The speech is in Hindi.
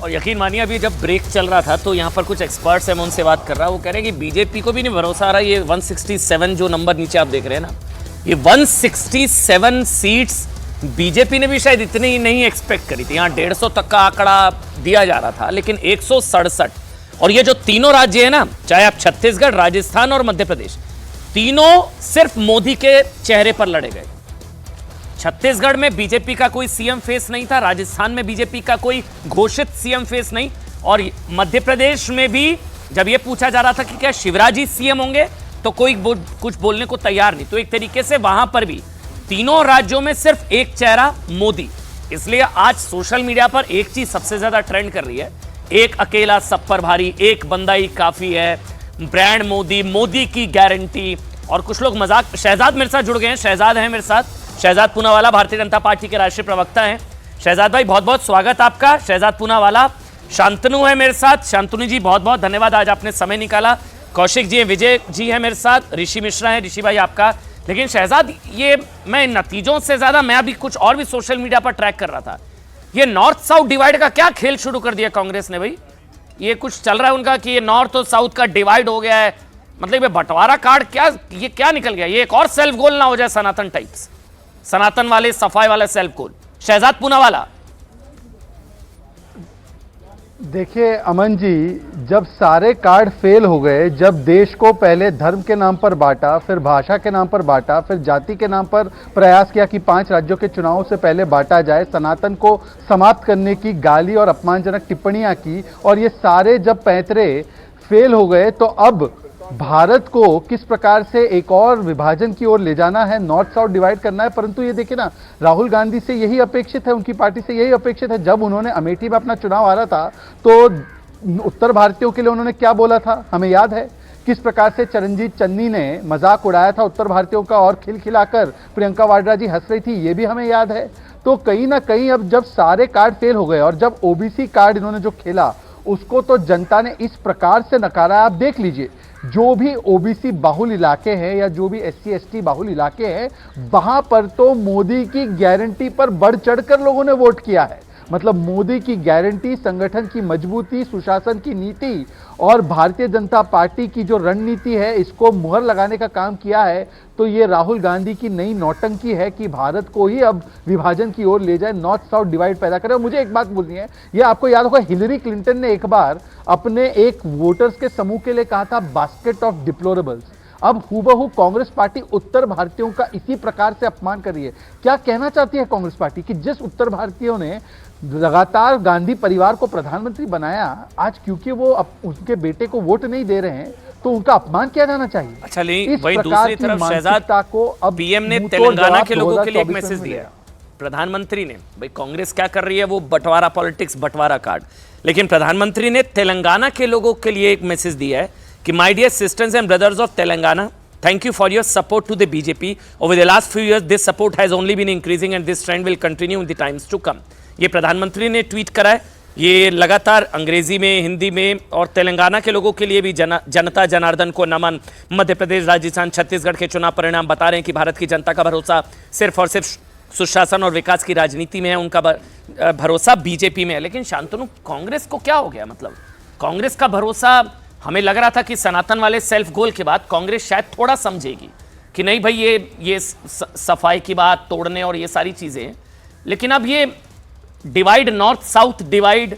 और यकीन मानिए अभी जब ब्रेक चल रहा था तो यहाँ पर कुछ एक्सपर्ट्स हैं, मैं उनसे बात कर रहा हूँ, वो कह रहे हैं कि बीजेपी को भी नहीं भरोसा आ रहा। ये 167 जो नंबर नीचे आप देख रहे हैं ना, ये 167 सीट्स बीजेपी ने भी शायद इतनी नहीं एक्सपेक्ट करी थी। यहाँ 150 तक का आंकड़ा दिया जा रहा था, लेकिन 167। और ये जो तीनों राज्य है ना, चाहे आप छत्तीसगढ़, राजस्थान और मध्य प्रदेश, तीनों सिर्फ मोदी के चेहरे पर लड़े गए। छत्तीसगढ़ में बीजेपी का कोई सीएम फेस नहीं था, राजस्थान में बीजेपी का कोई घोषित सीएम फेस नहीं, और मध्य प्रदेश में भी जब यह पूछा जा रहा था कि क्या शिवराज जी सीएम होंगे, तो कोई कुछ बोलने को तैयार नहीं। तो एक तरीके से वहां पर भी तीनों राज्यों में सिर्फ एक चेहरा मोदी। इसलिए आज सोशल मीडिया पर एक चीज सबसे ज्यादा ट्रेंड कर रही है, एक अकेला सब पर भारी, एक बंदा ही काफी है, ब्रांड मोदी, मोदी की गारंटी। और कुछ लोग मजाक, शहजाद मेरे साथ जुड़ गए हैं, शहजाद हैं मेरे साथ, शहजाद पूनावाला भारतीय जनता पार्टी के राष्ट्रीय प्रवक्ता हैं। शहजाद भाई बहुत बहुत स्वागत आपका, शहजाद पूनावाला। शांतनु है मेरे साथ, शांतनु जी बहुत बहुत धन्यवाद, आज आपने समय निकाला। कौशिक जी हैं, विजय जी हैं मेरे साथ, ऋषि मिश्रा हैं, ऋषि भाई आपका। लेकिन शहजाद, ये मैं नतीजों से ज्यादा मैं अभी कुछ और भी सोशल मीडिया पर ट्रैक कर रहा था, ये नॉर्थ साउथ डिवाइड का क्या खेल शुरू कर दिया कांग्रेस ने भाई? ये कुछ चल रहा है उनका कि ये नॉर्थ और साउथ का डिवाइड हो गया है, मतलब ये बंटवारा कार्ड क्या निकल गया? ये एक और सेल्फ गोल ना हो जाए सनातन टाइप्स, सनातन वाले सफाई वाला सेल्फ गोल। शहजाद पूनावाला, देखिए अमन जी, जब सारे कार्ड फेल हो गए, जब देश को पहले धर्म के नाम पर बांटा, फिर भाषा के नाम पर बांटा, फिर जाति के नाम पर प्रयास किया कि 5 राज्यों के चुनावों से पहले बांटा जाए, सनातन को समाप्त करने की गाली और अपमानजनक टिप्पणियां की, और ये सारे जब पैंतरे फेल हो गए, तो अब भारत को किस प्रकार से एक और विभाजन की ओर ले जाना है, नॉर्थ साउथ डिवाइड करना है। परंतु ये देखिए ना, राहुल गांधी से यही अपेक्षित है, उनकी पार्टी से यही अपेक्षित है। जब उन्होंने अमेठी में अपना चुनाव हारा था तो उत्तर भारतीयों के लिए उन्होंने क्या बोला था, हमें याद है। किस प्रकार से चरणजीत चन्नी ने मजाक उड़ाया था उत्तर भारतीयों का, और खिलखिलाकर प्रियंका वाड्रा जी हंस रही थी, ये भी हमें याद है। तो कहीं ना कहीं अब जब सारे कार्ड फेल हो गए और जब ओबीसी कार्ड इन्होंने जो खेला, उसको तो जनता ने इस प्रकार से नकारा। आप देख लीजिए, जो भी ओबीसी बाहुल इलाके हैं या जो भी एससी एसटी बाहुल इलाके हैं, वहां पर तो मोदी की गारंटी पर बढ़ चढ़कर लोगों ने वोट किया है। मतलब मोदी की गारंटी, संगठन की मजबूती, सुशासन की नीति और भारतीय जनता पार्टी की जो रणनीति है, इसको मुहर लगाने का काम किया है। तो ये राहुल गांधी की नई नौटंकी है कि भारत को ही अब विभाजन की ओर ले जाए, नॉर्थ साउथ डिवाइड पैदा करे। और मुझे एक बात बोलनी है, ये आपको याद होगा, हिलरी क्लिंटन ने एक बार अपने एक वोटर्स के समूह के लिए कहा था बास्केट ऑफ डिप्लोरेबल्स। अब हूबहू कांग्रेस पार्टी उत्तर भारतीयों का इसी प्रकार से अपमान कर रही है। क्या कहना चाहती है कांग्रेस पार्टी कि जिस उत्तर भारतीयों ने लगातार गांधी परिवार को प्रधानमंत्री बनाया, आज क्योंकि वो उनके बेटे को वोट नहीं दे रहे हैं, तो उनका अपमान किया जाना चाहिए? अच्छा, वही दूसरी तरफ शहजाद को अब पीएम ने तेलंगाना के लोगों के लिए एक मैसेज दिया, प्रधानमंत्री ने। भाई कांग्रेस क्या कर रही है, वो बंटवारा पॉलिटिक्स, बंटवारा कार्ड, लेकिन प्रधानमंत्री ने तेलंगाना के लोगों के लिए एक मैसेज दिया है कि my dear sisters and brothers of Telangana, thank you for your support to the BJP. Over the last few years, this support has only been increasing and this trend will continue in the times to come. ये प्रधानमंत्री ने ट्वीट करा है। ये लगातार अंग्रेजी में, हिंदी में, और तेलंगाना के लोगों के लिए भी जनता जनार्दन को नमन। मध्य प्रदेश, राजस्थान, छत्तीसगढ़ के चुनाव परिणाम बता रहे हैं कि भारत की जनता का भरोसा सिर्फ और सिर्फ सुशासन और विकास की राजनीति में है, उनका भरोसा बीजेपी में है। लेकिन शांतनु, कांग्रेस को क्या हो गया? मतलब कांग्रेस का भरोसा, हमें लग रहा था कि सनातन वाले सेल्फ गोल के बाद कांग्रेस शायद थोड़ा समझेगी कि नहीं भाई, ये सफाई की बात, तोड़ने और ये सारी चीजें। लेकिन अब ये डिवाइड, नॉर्थ साउथ डिवाइड